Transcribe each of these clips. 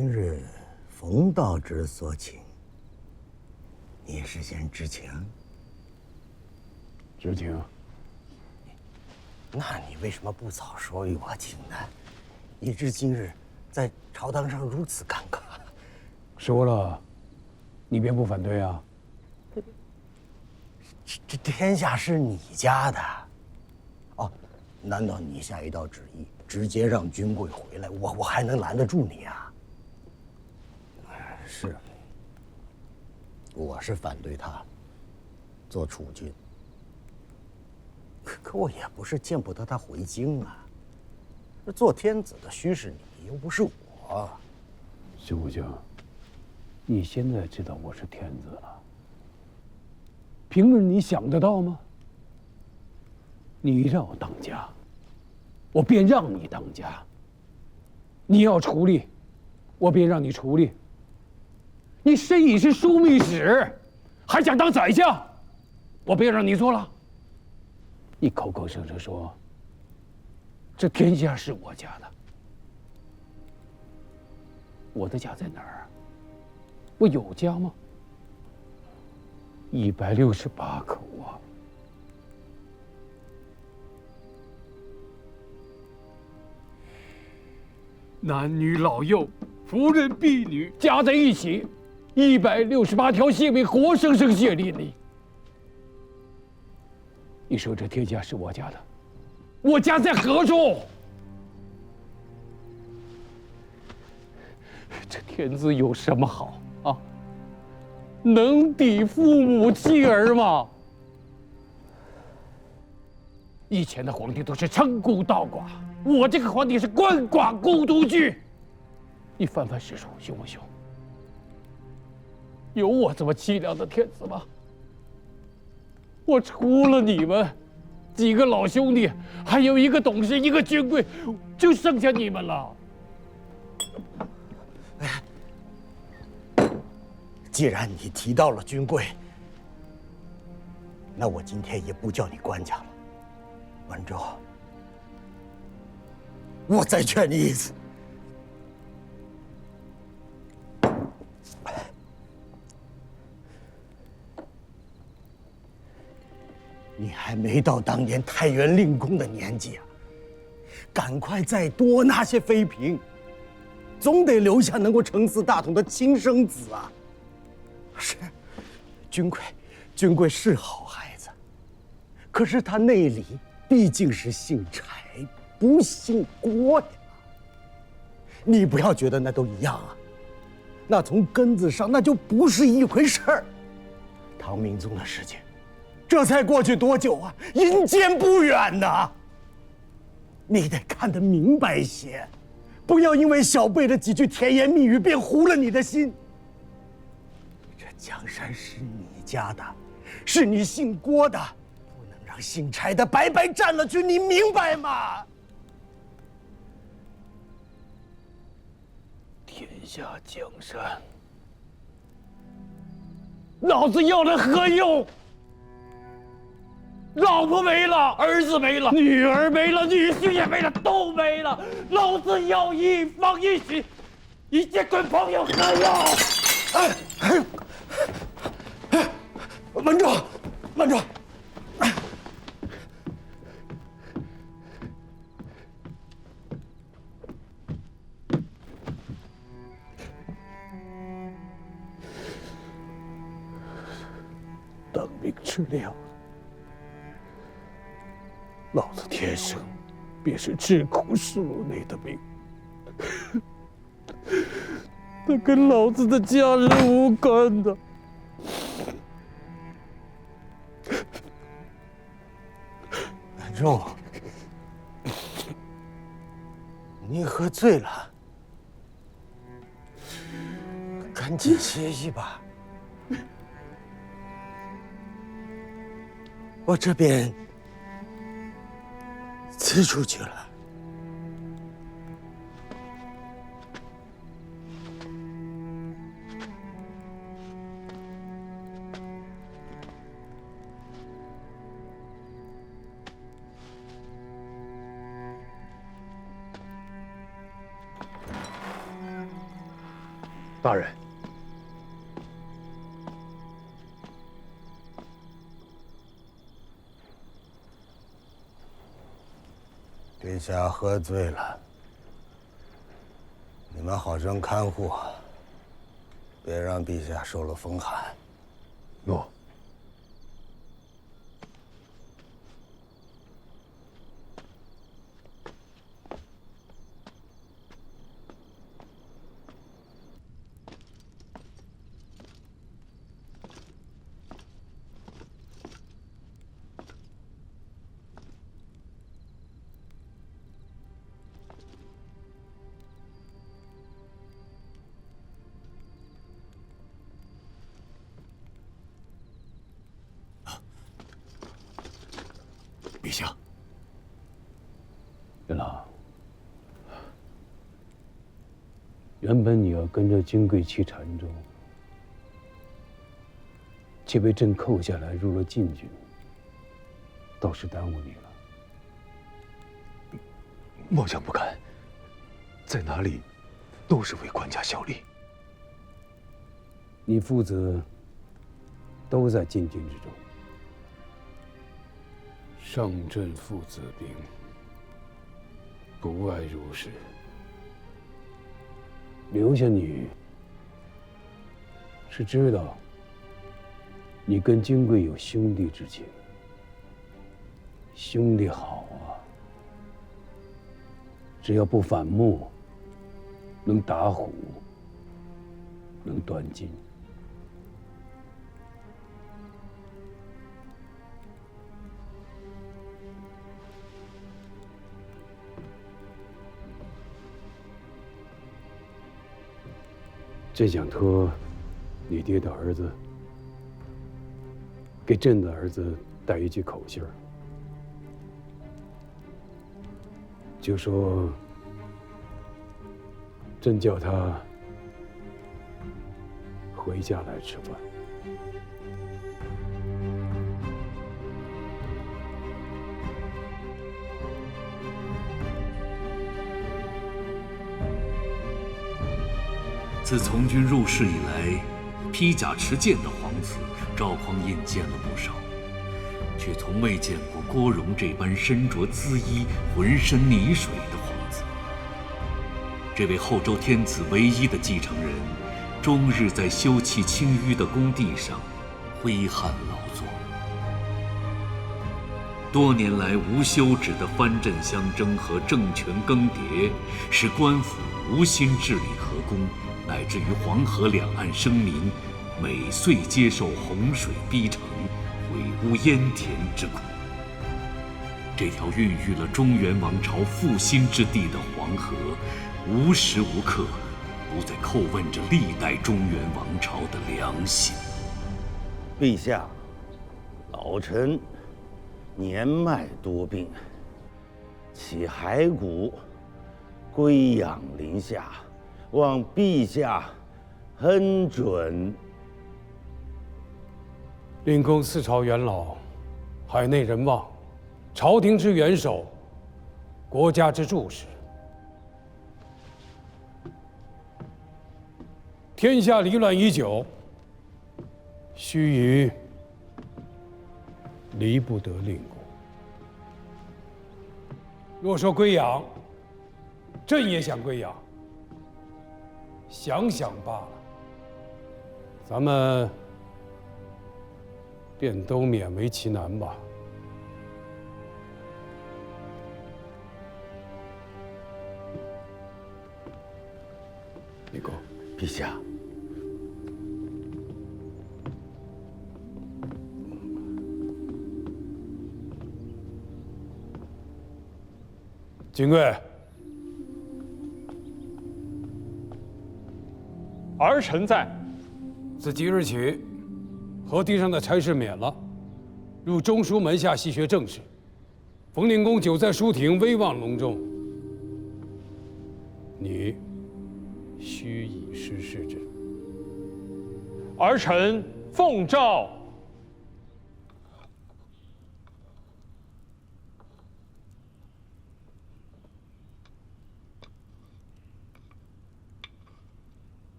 今日冯道之所请，你事先知情？知情。那你为什么不早说与我请呢？以致今日在朝堂上如此尴尬。说了，你便不反对啊？这天下是你家的，哦，难道你下一道旨意，直接让君贵回来，我还能拦得住你啊？是，我是反对他做储君，可我也不是见不得他回京啊。这做天子的须是你，又不是我。徐武将，你现在知道我是天子了。平日你想得到吗？你让我当家，我便让你当家；你要处理，我便让你处理。你身已是枢密使，还想当宰相，我便让你做了。你口口声声说这天下是我家的，我的家在哪儿啊？我有家吗？168口啊！男女老幼、妇人婢女加在一起，168条性命活生生血淋淋。你说这天下是我家的，我家在何处？这天子有什么好啊？能抵父母妻儿吗？以前的皇帝都是称孤道寡，我这个皇帝是鳏寡孤独居。你翻翻史书，凶不凶？有我这么凄凉的天子吗？我除了你们几个老兄弟，还有一个董事，一个军贵，就剩下你们了。既然你提到了君贵，那我今天也不叫你官家了。文州，我再劝你一次，你还没到当年太原令公的年纪啊，赶快再多纳些妃嫔，总得留下能够承嗣大统的亲生子啊。是，君贵是好孩子，可是他内里毕竟是姓柴，不姓郭呀。你不要觉得那都一样啊，那从根子上那就不是一回事儿。唐明宗的事情，这才过去多久啊？阴间不远呐。你得看得明白些，不要因为小辈的几句甜言蜜语便糊了你的心。江山是你家的，是你姓郭的，不能让姓柴的白白占了去，你明白吗？天下江山，老子要了何用？老婆没了，儿子没了，女儿没了，女婿也没了，都没了。老子要一方一许，一介滚朋友何用？文州，文州，当兵吃粮，老子天生便是治苦树内的命，那跟老子的家人无关的。文州，你喝醉了，赶紧歇息吧。我这边辞出去了。大人，陛下喝醉了，你们好生看护，别让陛下受了风寒。诺。陛下，元老，原本你要跟着金贵去澶州，却被朕扣下来入了禁军，倒是耽误你了。末将不敢，在哪里都是为官家效力。你父子都在禁军之中。上阵父子兵，不外如是。留下你，是知道你跟金贵有兄弟之情。兄弟好啊，只要不反目，能打虎，能断金。朕想托你爹的儿子给朕的儿子带一句口信儿，就说朕叫他回家来吃饭。自从军入仕以来，披甲持剑的皇子赵匡胤见了不少，却从未见过郭荣这般身着缁衣、浑身泥水的皇子。这位后周天子唯一的继承人，终日在修葺清淤的工地上挥汗劳作，多年来无休止的藩镇相争和政权更迭，使官府无心治理河工，乃至于黄河两岸生民每岁接受洪水逼城、毁污淹田之苦。这条孕育了中原王朝复兴之地的黄河，无时无刻不在叩问着历代中原王朝的良心。陛下，老臣年迈多病，其骸骨归养林下，望陛下恩准。令公四朝元老，海内人望，朝廷之元首，国家之柱石。天下离乱已久，须臾离不得令公。若说归养，朕也想归养，想想罢了。咱们便都勉为其难吧。立功。陛下，金贵，儿臣在。自即日起，河堤上的差事免了，入中书门下细学政事。冯令公久在书亭，威望隆重，你须以师事之。儿臣奉诏。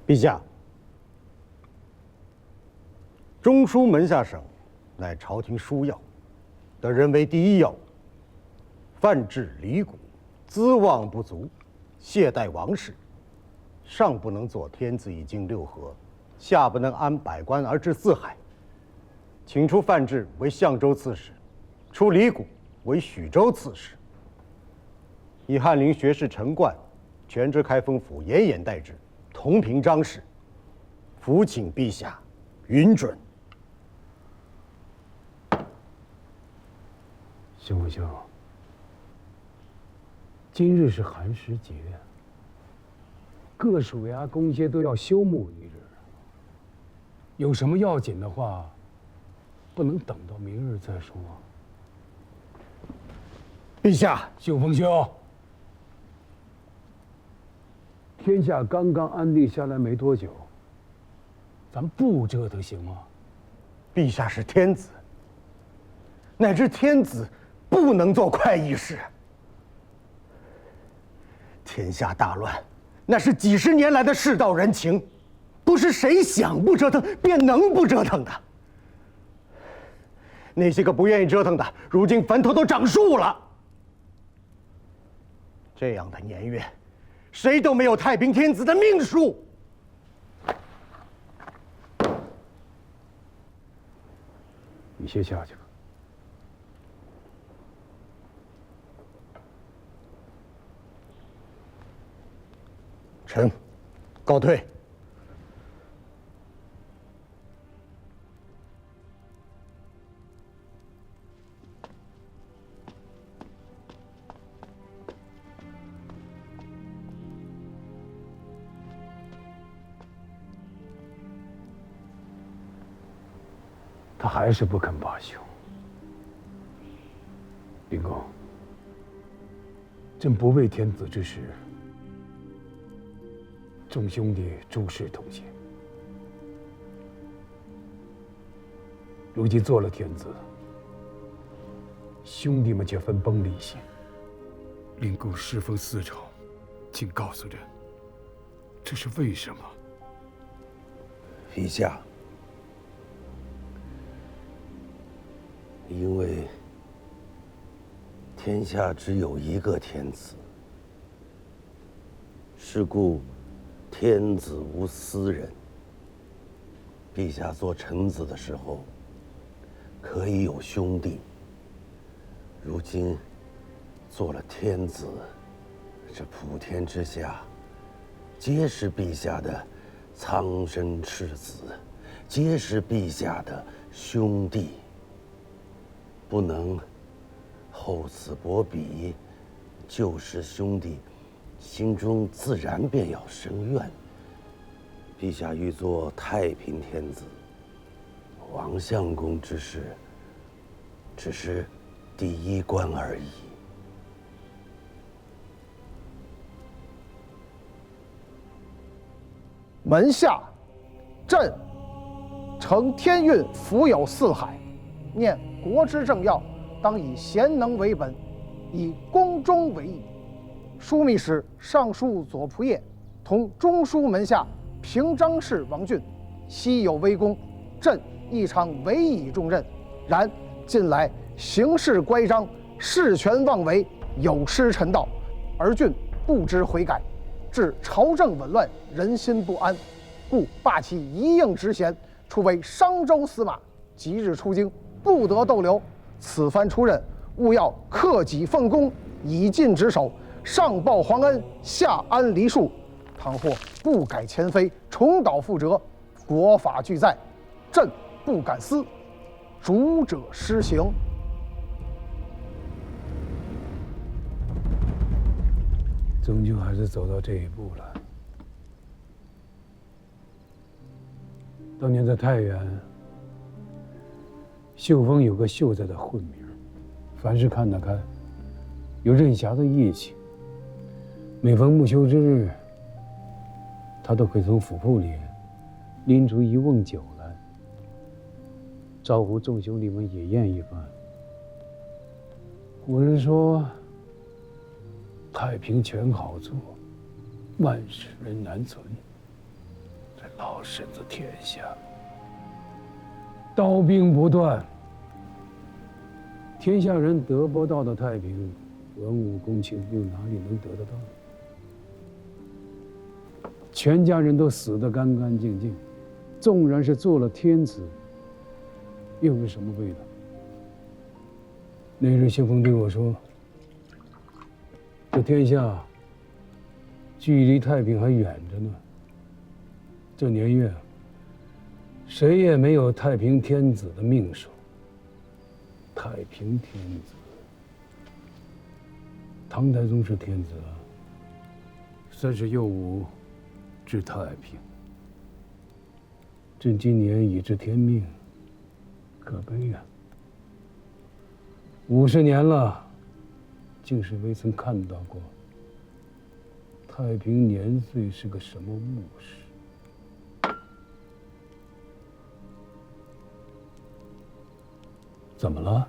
陛下，中书门下省乃朝廷枢要，得人为第一要务。犯治离谷，资望不足，懈怠王事，上不能做天子以经六合，下不能安百官而治四海。请出范质为相州刺史，出李谷为许州刺史。以翰林学士陈冠全知开封府严严待之，同平章事。伏请陛下允准。行不行？今日是寒食节，各属衙公些都要休沐一日。有什么要紧的话，不能等到明日再说。陛下，秀峰兄，天下刚刚安定下来没多久，咱不折腾行吗？陛下是天子，乃至天子不能做快意事。天下大乱，那是几十年来的世道人情，不是谁想不折腾便能不折腾的。那些个不愿意折腾的，如今坟头都长树了。这样的年月，谁都没有太平天子的命数。你先下去吧。臣告退。他还是不肯罢休。林公，朕不为天子之事，众兄弟诸事同心。如今做了天子，兄弟们却分崩离析。林公侍奉四朝，请告诉朕，这是为什么？陛下，因为天下只有一个天子，是故天子无私人。陛下做臣子的时候，可以有兄弟，如今做了天子，这普天之下，皆是陛下的苍生赤子，皆是陛下的兄弟，不能厚此薄彼，旧时兄弟心中自然便要生怨。陛下欲做太平天子，王相公之事只是第一关而已。门下，朕承天运，福有四海，念国之政要，当以贤能为本，以公忠为义。枢密使尚书左仆射同中书门下平章事王俊，昔有微功，朕亦常委以重任。然近来行事乖张，事权妄为，有失臣道，而俊不知悔改，致朝政紊乱，人心不安，故罢其一应职衔，出为商州司马。即日出京，不得逗留。此番出任，务要克己奉公，以尽职守，上报皇恩，下安黎庶。倘或不改前非，重蹈覆辙，国法俱在，朕不敢私，主者施行。终究还是走到这一步了。当年在太原，秀峰有个秀才的混名，凡事看得开，有任侠的义气。每逢木秋之日，他都会从府铺里拎出一瓮酒来，招呼众兄弟们野宴一番。古人说，太平全好做，万事人难存。老身子天下，刀兵不断，天下人得不到的太平，文武公卿又哪里能得得到？全家人都死得干干净净，纵然是做了天子，又有什么味道？那日谢峰对我说：“这天下距离太平还远着呢。这年月，谁也没有太平天子的命数。太平天子，唐太宗是天子啊，算是幼武治太平。朕今年已知天命，可悲呀！50年了，竟是未曾看到过太平年岁是个什么物事。怎么了？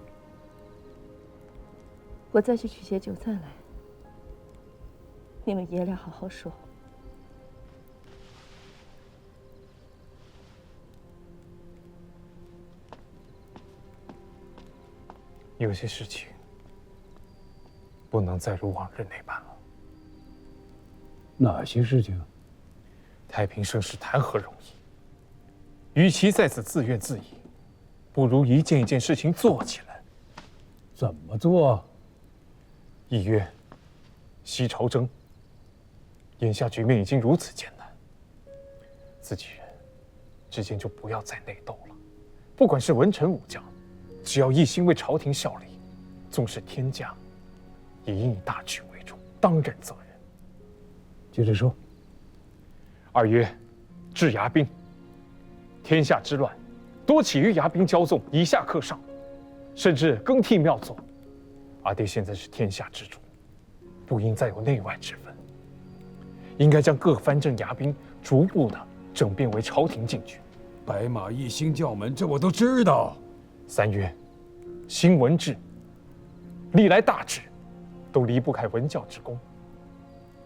我再去取些酒菜来，你们爷俩好好说。有些事情不能再如往日那般了。哪些事情？太平盛世谈何容易？与其在此自怨自艾，不如一件一件事情做起来。怎么做？一曰，西朝征。眼下局面已经如此艰难，自己人之间就不要再内斗了。不管是文臣武将，只要一心为朝廷效力，纵使天价，也应以大局为重，当任责任。接着说。二曰，治牙兵。天下之乱，多起于牙兵骄纵，以下克上，甚至更替妙作。阿爹现在是天下之主，不应再有内外之分，应该将各藩镇牙兵逐步的整编为朝廷禁军。白马一星教门，这我都知道。三曰，兴文治。历来大治都离不开文教之功。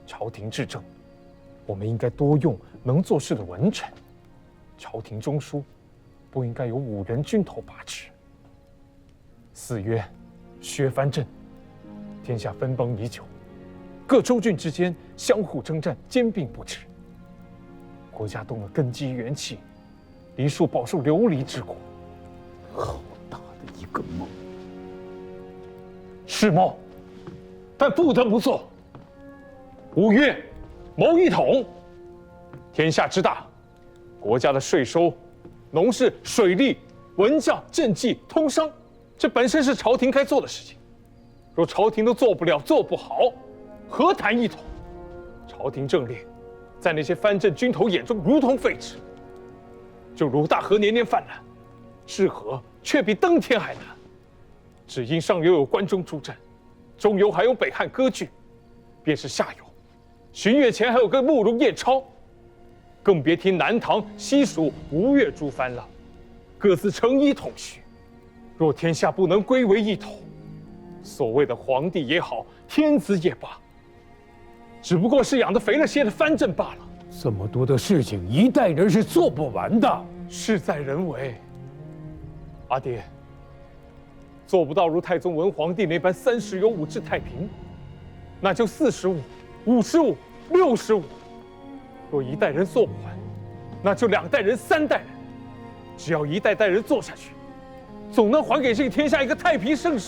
朝廷治政，我们应该多用能做事的文臣。朝廷中枢不应该由5人军头把持。四曰，削藩镇。天下分崩已久，各州郡之间相互征战，兼并不止。国家动了根基元气，黎庶饱受流离之苦。好大的一个梦！是梦，但不得不做。五曰，谋一统。天下之大，国家的税收、农事、水利、文教、政绩、通商，这本身是朝廷该做的事情。若朝廷都做不了、做不好，何谈一统？朝廷政令，在那些藩镇军头眼中如同废纸。就如大河年年泛滥，治河却比登天还难。只因上游有关中诸镇，中游还有北汉割据，便是下游，荀彧前还有个慕容彦超，更别提南唐、西蜀、吴越诸藩了，各自成一统序。若天下不能归为一统，所谓的皇帝也好，天子也罢，只不过是养得肥了些的藩镇罢了。这么多的事情，一代人是做不完的。事在人为。阿爹，做不到如太宗文皇帝那般30有5治太平，那就45、55、65。若一代人做不完，那就2代人、3代人。只要一代代人做下去，总能还给这个天下一个太平盛世。